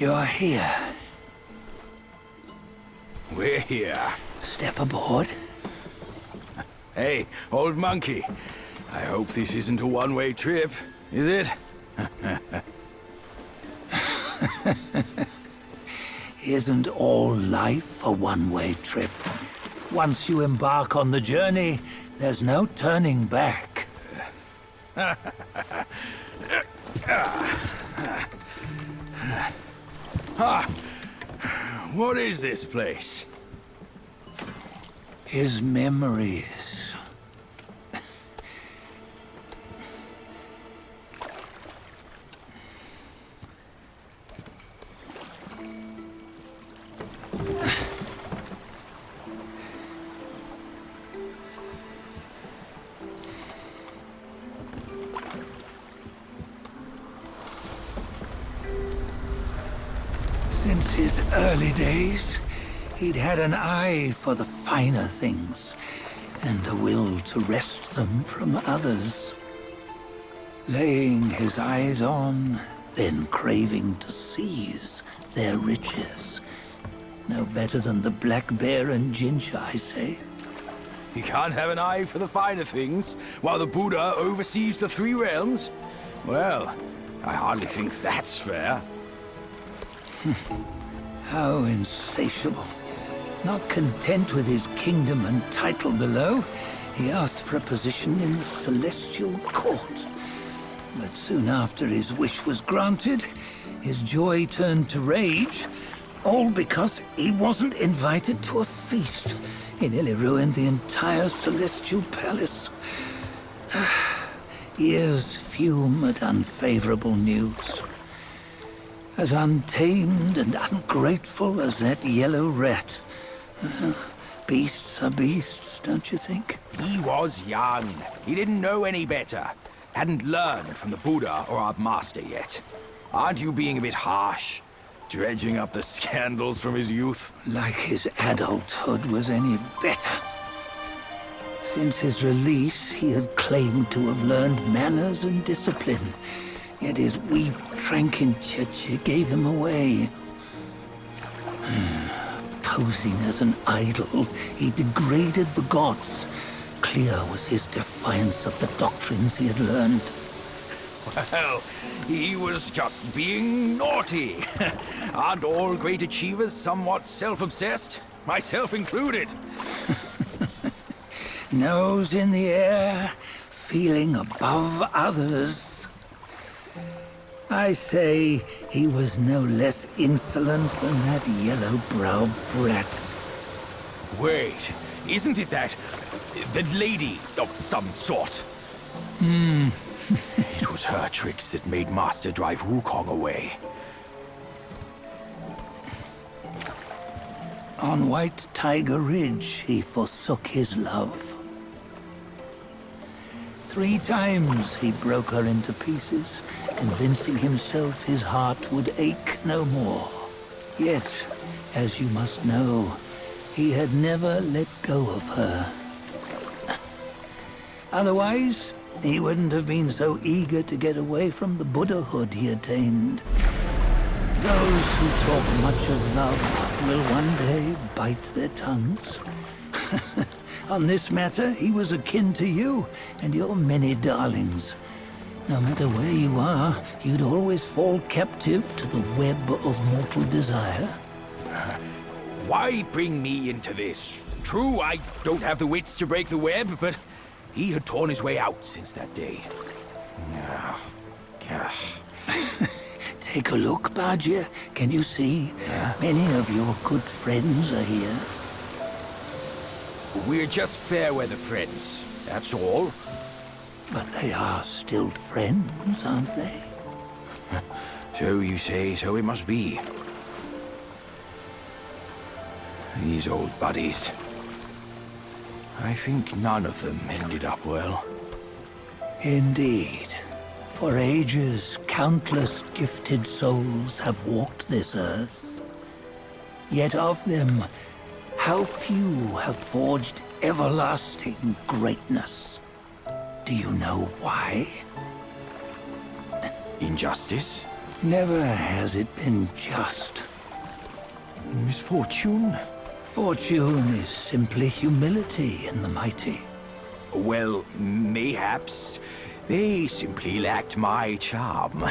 You're here. We're here. Step aboard. Hey, old monkey. I hope this isn't a one-way trip, is it? Isn't all life a one-way trip? Once you embark on the journey, there's no turning back. What is this place? His memories. Since his early days, he'd had an eye for the finer things, and a will to wrest them from others. Laying his eyes on, then craving to seize their riches. No better than the black bear and Jinch, I say. You can't have an eye for the finer things, while the Buddha oversees the three realms? Well, I hardly think that's fair. How insatiable. Not content with his kingdom and title below, he asked for a position in the Celestial Court. But soon after his wish was granted, his joy turned to rage, all because he wasn't invited to a feast. He nearly ruined the entire Celestial Palace. Ears fume at unfavorable news. As untamed and ungrateful as that yellow rat. Beasts are beasts, don't you think? He was young. He didn't know any better. Hadn't learned from the Buddha or our master yet. Aren't you being a bit harsh? Dredging up the scandals from his youth? Like his adulthood was any better. Since his release, he had claimed to have learned manners and discipline. Yet his weak Frankenchurch gave him away. Posing as an idol, he degraded the gods. Clear was his defiance of the doctrines he had learned. Well, he was just being naughty. Aren't all great achievers somewhat self-obsessed? Myself included. Nose in the air, feeling above others. I say he was no less insolent than that yellow-browed brat. Wait, isn't it that lady of some sort? It was her tricks that made Master drive Wukong away. On White Tiger Ridge, he forsook his love. 3 times he broke her into pieces, convincing himself his heart would ache no more. Yet, as you must know, he had never let go of her. Otherwise, he wouldn't have been so eager to get away from the Buddhahood he attained. Those who talk much of love will one day bite their tongues. On this matter, he was akin to you and your many darlings. No matter where you are, you'd always fall captive to the web of mortal desire. Why bring me into this? True, I don't have the wits to break the web, but he had torn his way out since that day. Take a look, Bajia. Can you see? Many of your good friends are here. We're just fair weather friends, that's all. But they are still friends, aren't they? So you say, so it must be. These old buddies. I think none of them ended up well. Indeed. For ages, countless gifted souls have walked this earth. Yet of them, how few have forged everlasting greatness? Do you know why? Injustice? Never has it been just. Misfortune? Fortune is simply humility in the mighty. Well, mayhaps. They simply lacked my charm.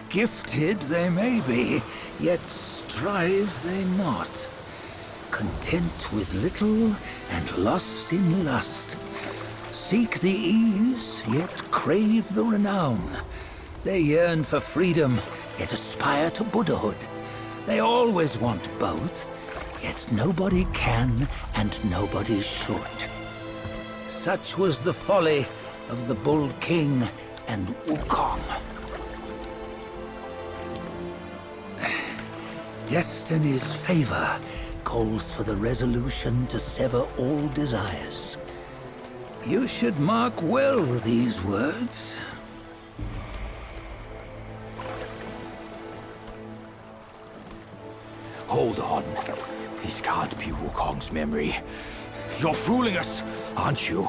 Gifted they may be, yet strive they not. Content with little and lost in lust. Seek the ease, yet crave the renown. They yearn for freedom, yet aspire to Buddhahood. They always want both, yet nobody can and nobody should. Such was the folly of the Bull King and Wukong. Destiny's favor calls for the resolution to sever all desires. You should mark well these words. Hold on. This can't be Wukong's memory. You're fooling us, aren't you?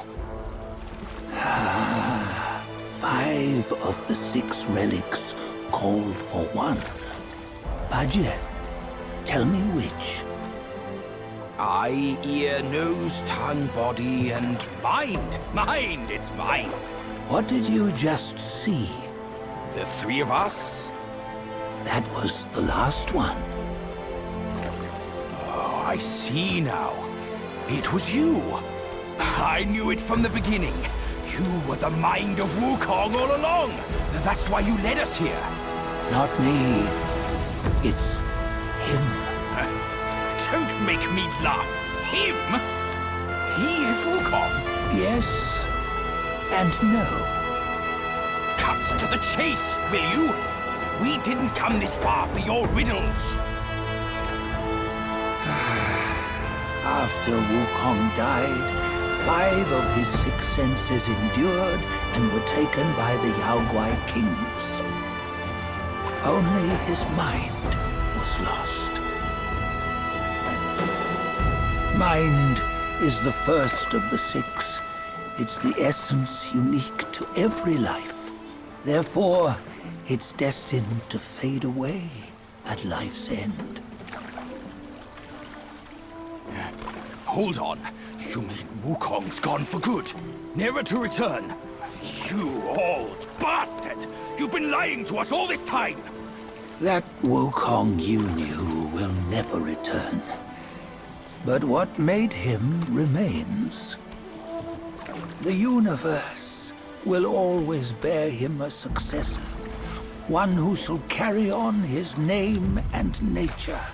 5 of the 6 relics call for one. Bajie, tell me which. Eye, ear, nose, tongue, body, and mind. Mind, it's mind. What did you just see? The 3 of us? That was the last one. Oh, I see now. It was you. I knew it from the beginning. You were the mind of Wukong all along. That's why you led us here. Not me. It's him. Don't make me laugh. Him? He is Wukong. Yes and no. Cut to the chase, will you? We didn't come this far for your riddles. After Wukong died, 5 of his 6 senses endured and were taken by the Yaoguai kings. Only his mind was lost. Mind is the first of the 6. It's the essence unique to every life. Therefore, it's destined to fade away at life's end. Hold on. You mean Wukong's gone for good? Never to return? You old bastard! You've been lying to us all this time! That Wukong you knew will never return. But what made him remains. The universe will always bear him a successor. One who shall carry on his name and nature.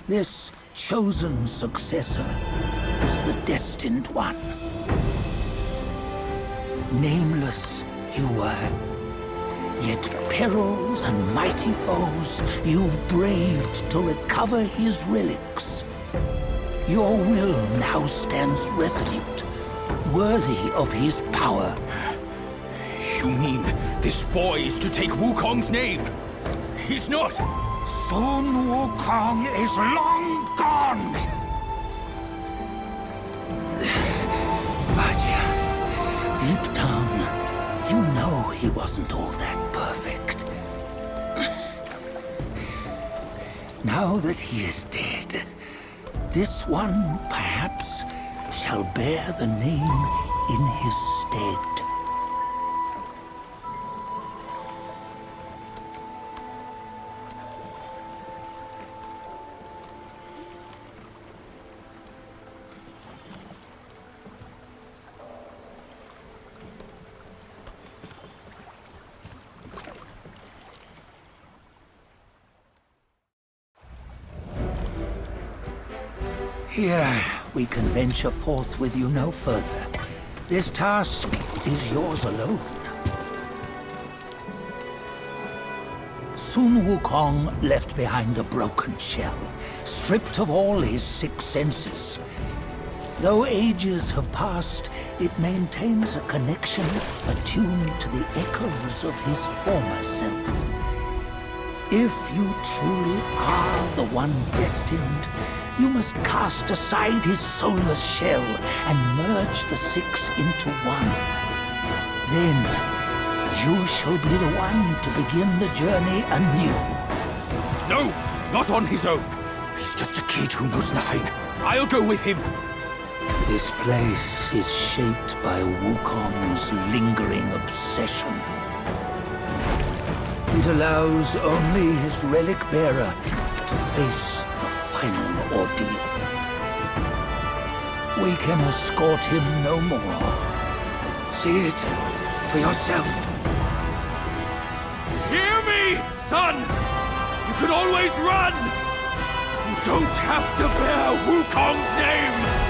This chosen successor is the destined one. Nameless you were, yet perils and mighty foes you've braved to recover his relics. Your will now stands resolute, worthy of his power. You mean this boy is to take Wukong's name? He's not! Sun Wukong is long gone! Bajie, deep down, you know he wasn't all that perfect. Now that he is dead, this one, perhaps, shall bear the name in his stead. Here, we can venture forth with you no further. This task is yours alone. Sun Wukong left behind a broken shell, stripped of all his 6 senses. Though ages have passed, it maintains a connection attuned to the echoes of his former self. If you truly are the one destined, you must cast aside his soulless shell and merge the 6 into one. Then You shall be the one to begin the journey anew. No, not on his own. He's just a kid who knows nothing. I'll go with him. This place is shaped by Wukong's lingering obsession. It allows only his relic bearer to face the final ordeal. We can escort him no more. See it for yourself. Hear me, son! You can always run! You don't have to bear Wukong's name!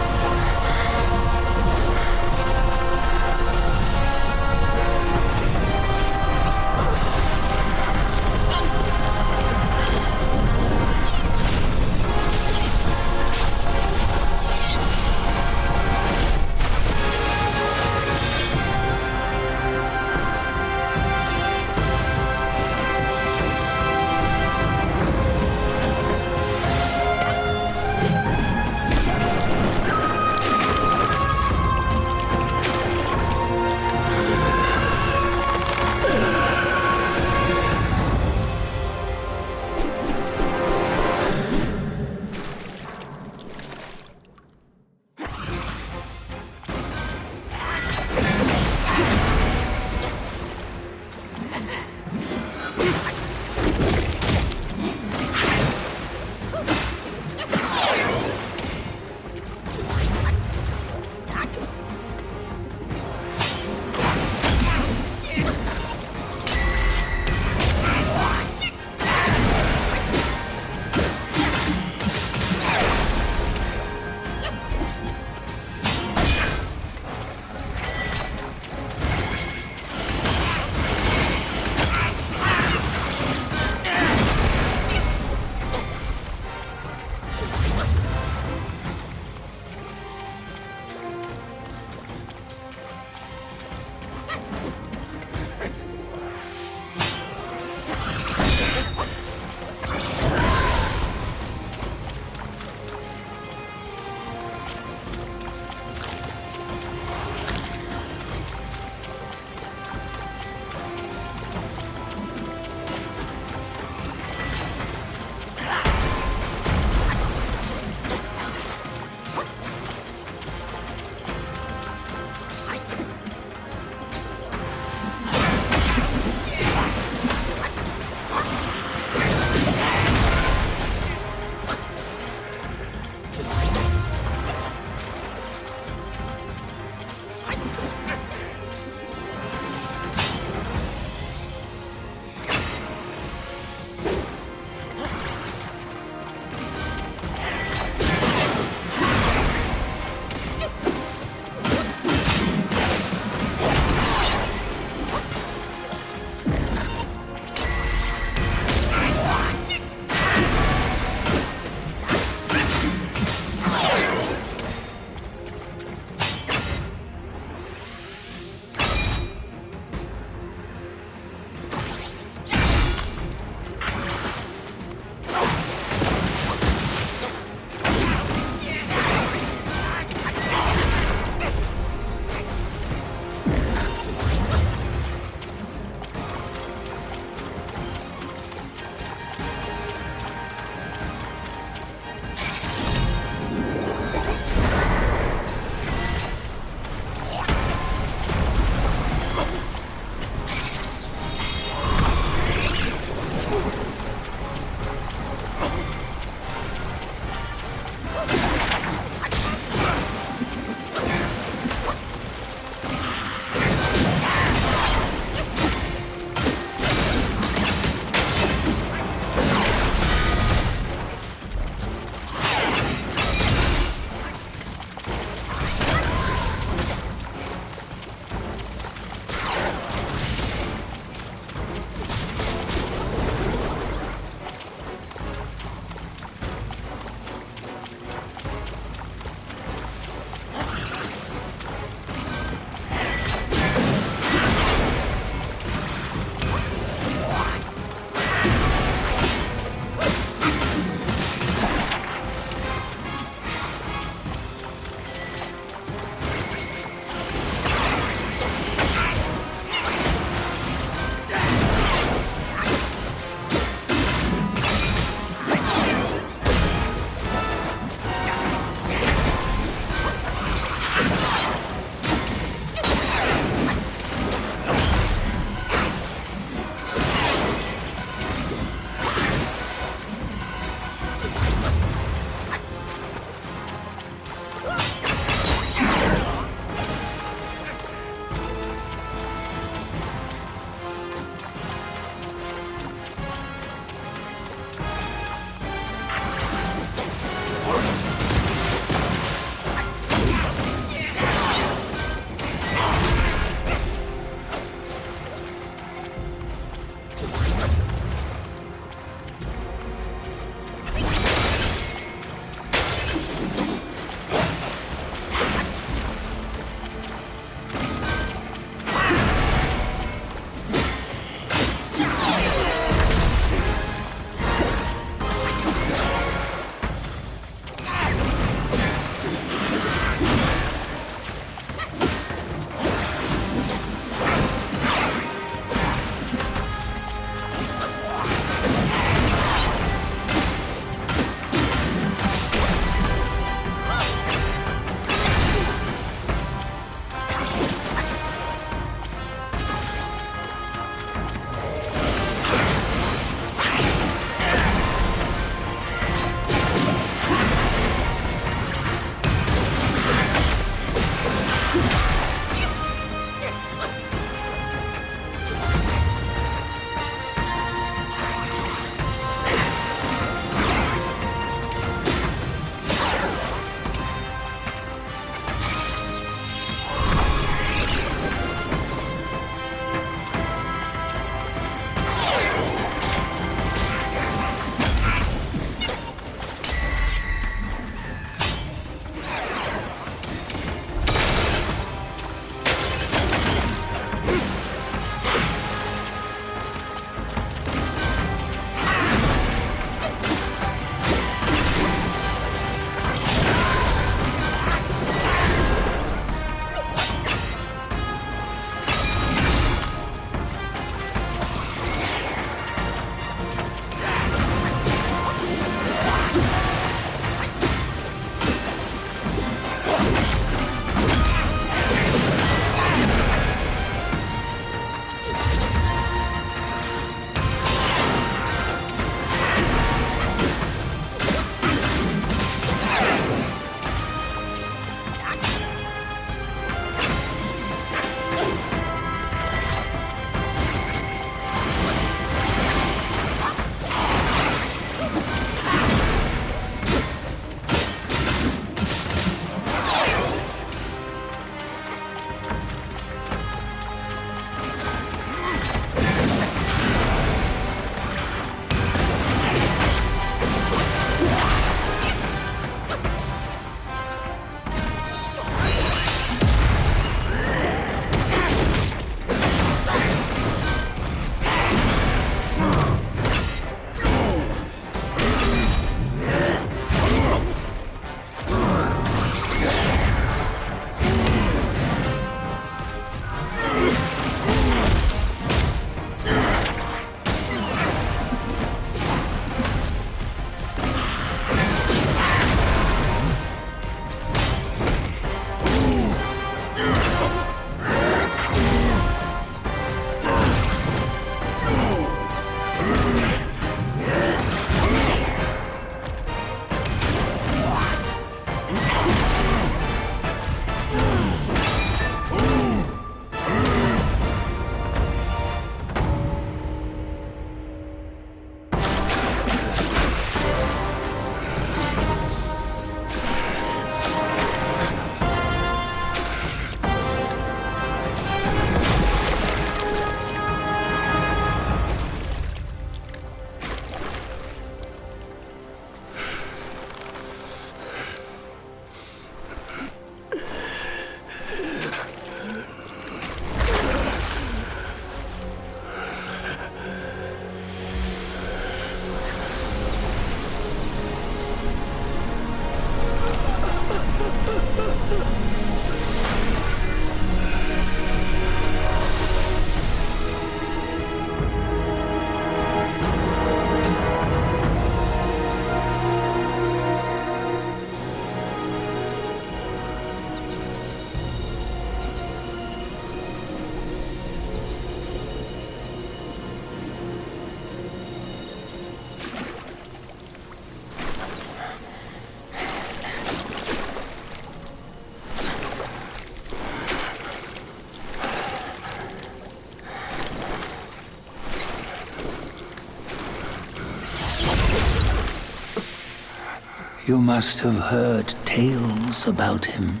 You must have heard tales about him.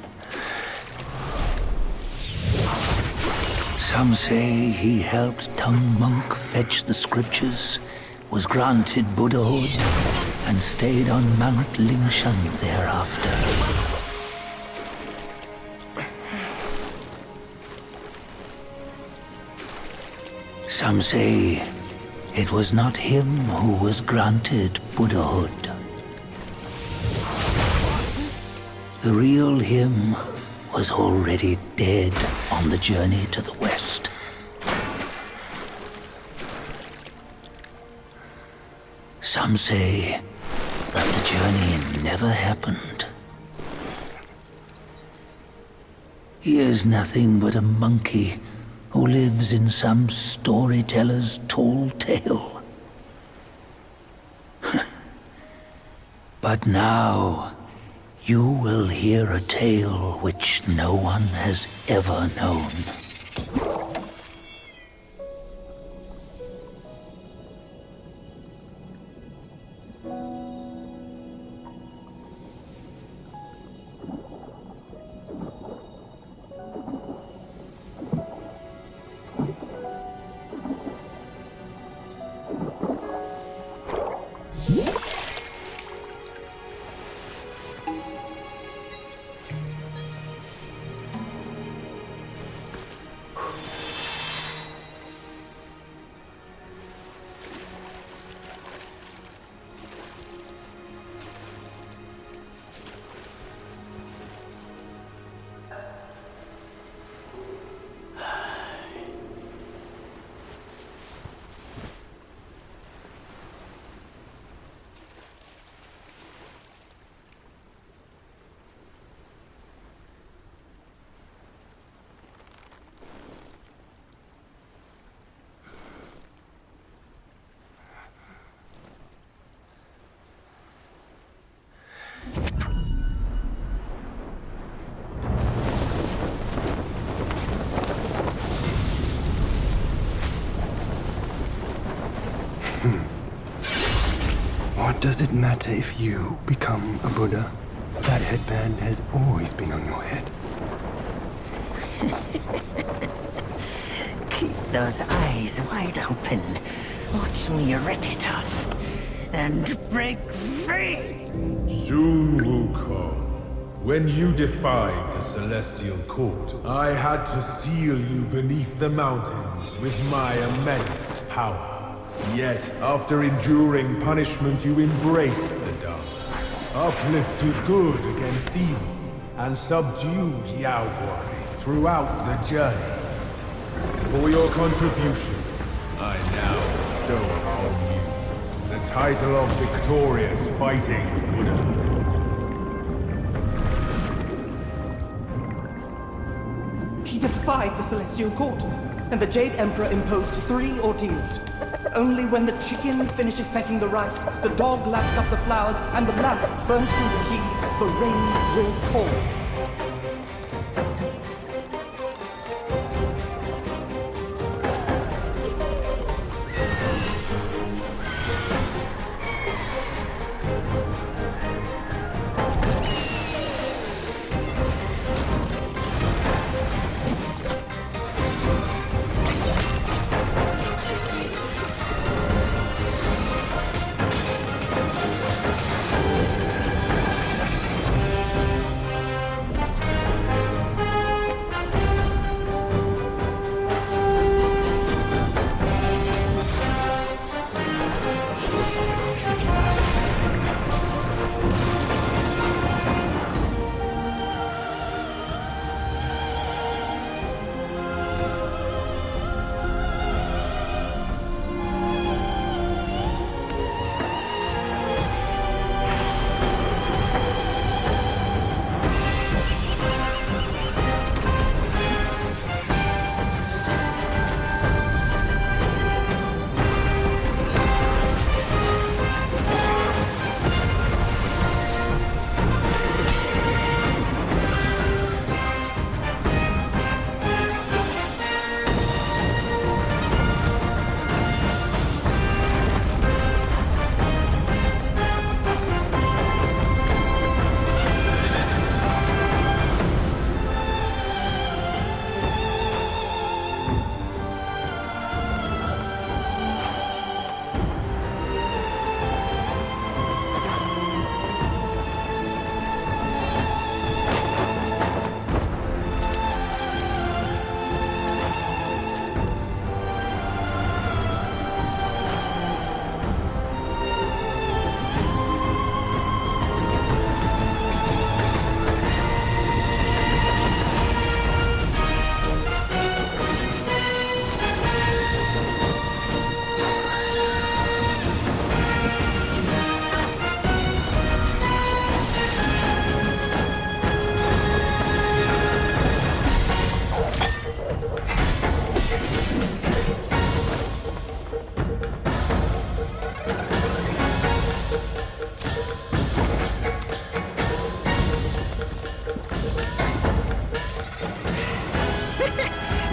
Some say he helped Tung Monk fetch the scriptures, was granted Buddhahood, and stayed on Mount Lingshan thereafter. Some say it was not him who was granted Buddhahood. The real him was already dead on the journey to the west. Some say that the journey never happened. He is nothing but a monkey who lives in some storyteller's tall tale. But now, you will hear a tale which no one has ever known. What does it matter if you become a Buddha? That headband has always been on your head. Keep those eyes wide open. Watch me rip it off and break free. Soon, Wukong. When you defied the Celestial Court, I had to seal you beneath the mountains with my immense power. Yet, after enduring punishment, you embraced the dark, uplifted good against evil, and subdued Yao Guais throughout the journey. For your contribution, I now bestow upon you the title of Victorious Fighting Buddha. He defied the Celestial Court, and the Jade Emperor imposed 3 ordeals. Only when the chicken finishes pecking the rice, the dog laps up the flowers, and the lamp burns through the key, the rain will fall.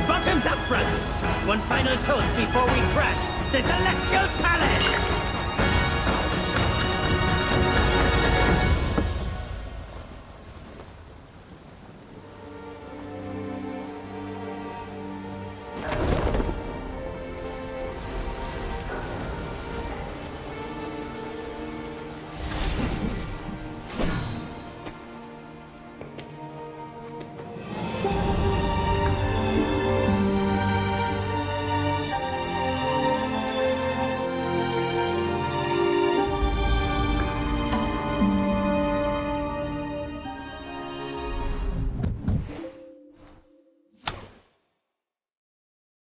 Bottoms up, brothers! One final toast before we crash the Celestial Palace!